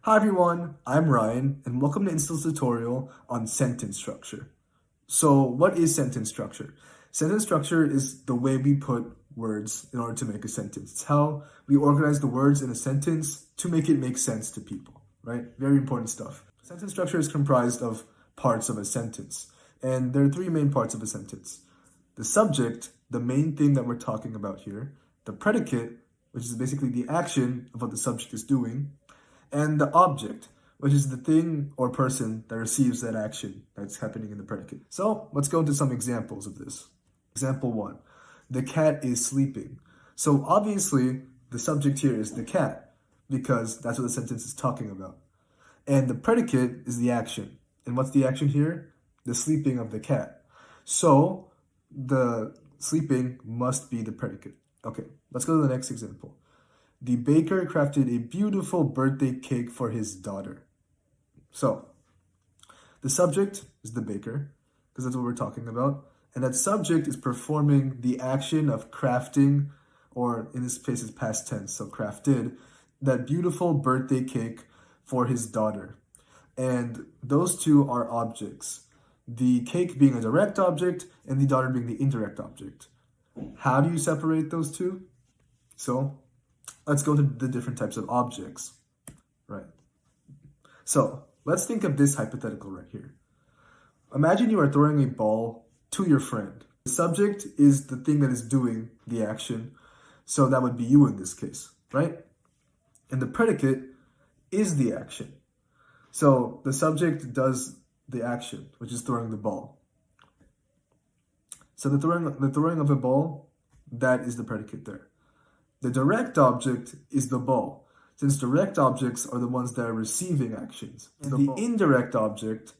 Hi everyone, I'm Ryan, and welcome to Instilt's tutorial on sentence structure. So what is sentence structure? Sentence structure is the way we put words in order to make a sentence. It's how we organize the words in a sentence to make it make sense to people, right? Very important stuff. Sentence structure is comprised of parts of a sentence, and there are three main parts of a sentence. The subject, the main thing that we're talking about here, the predicate, which is basically the action of what the subject is doing, and the object, which is the thing or person that receives that action that's happening in the predicate. So let's go into some examples of this. Example 1, the cat is sleeping. So obviously the subject here is the cat because that's what the sentence is talking about. And the predicate is the action. And what's the action here? The sleeping of the cat. So the sleeping must be the predicate. Okay, let's go to the next example. The baker crafted a beautiful birthday cake for his daughter. So, the subject is the baker, because that's what we're talking about. And that subject is performing the action of crafting, or in this case, it's past tense, so crafted, that beautiful birthday cake for his daughter. And those two are objects. The cake being a direct object, and the daughter being the indirect object. How do you separate those two? So, let's go to the different types of objects, right? So let's think of this hypothetical right here. Imagine you are throwing a ball to your friend. The subject is the thing that is doing the action, so that would be you in this case, right? And the predicate is the action. So the subject does the action, which is throwing the ball. So the throwing of a ball, that is the predicate there. The direct object is the ball, since direct objects are the ones that are receiving actions. And the indirect object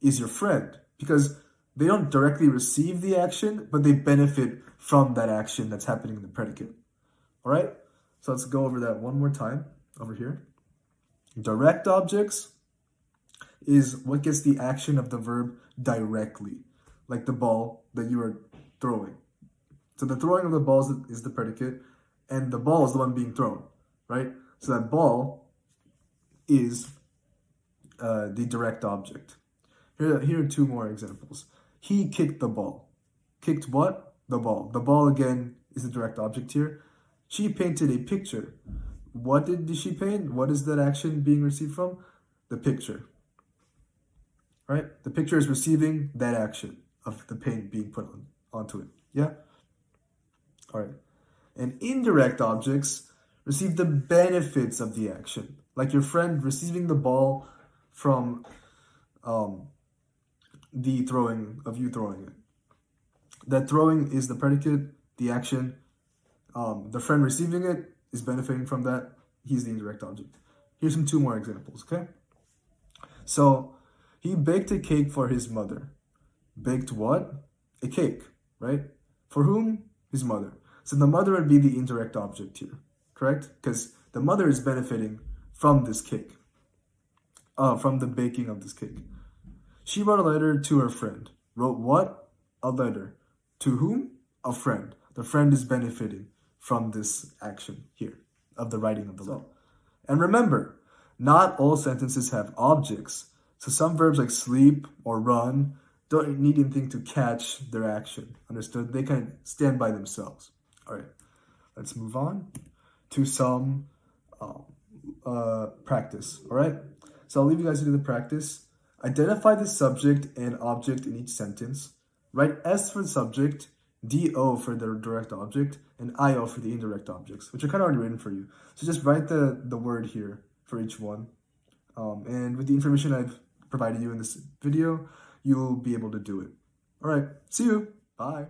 is your friend, because they don't directly receive the action, but they benefit from that action that's happening in the predicate. All right? So let's go over that one more time over here. Direct objects is what gets the action of the verb directly, like the ball that you are throwing. So the throwing of the ball is the predicate, and the ball is the one being thrown, right? So that ball is the direct object. Here are two more examples. He kicked the ball. Kicked what? The ball. The ball, again, is the direct object here. She painted a picture. What did she paint? What is that action being received from? The picture, right? The picture is receiving that action of the paint being put onto it, yeah? All right. And indirect objects receive the benefits of the action, like your friend receiving the ball from the throwing of you throwing it. That throwing is the predicate, the action. The friend receiving it is benefiting from that. He's the indirect object. Here's two more examples, okay? So he baked a cake for his mother. Baked what? A cake, right? For whom? His mother. So the mother would be the indirect object here, correct? Because the mother is benefiting from this cake, from the baking of this cake. She wrote a letter to her friend. Wrote what? A letter. To whom? A friend. The friend is benefiting from this action here of the writing of the letter. And remember, not all sentences have objects. So some verbs like sleep or run don't need anything to catch their action. Understood? They can stand by themselves. All right, let's move on to some practice. All right, so I'll leave you guys to do the practice. Identify the subject and object in each sentence. Write S for the subject, DO for the direct object, and IO for the indirect objects, which are kind of already written for you. So just write the word here for each one. And with the information I've provided you in this video, you'll be able to do it. All right, see you. Bye.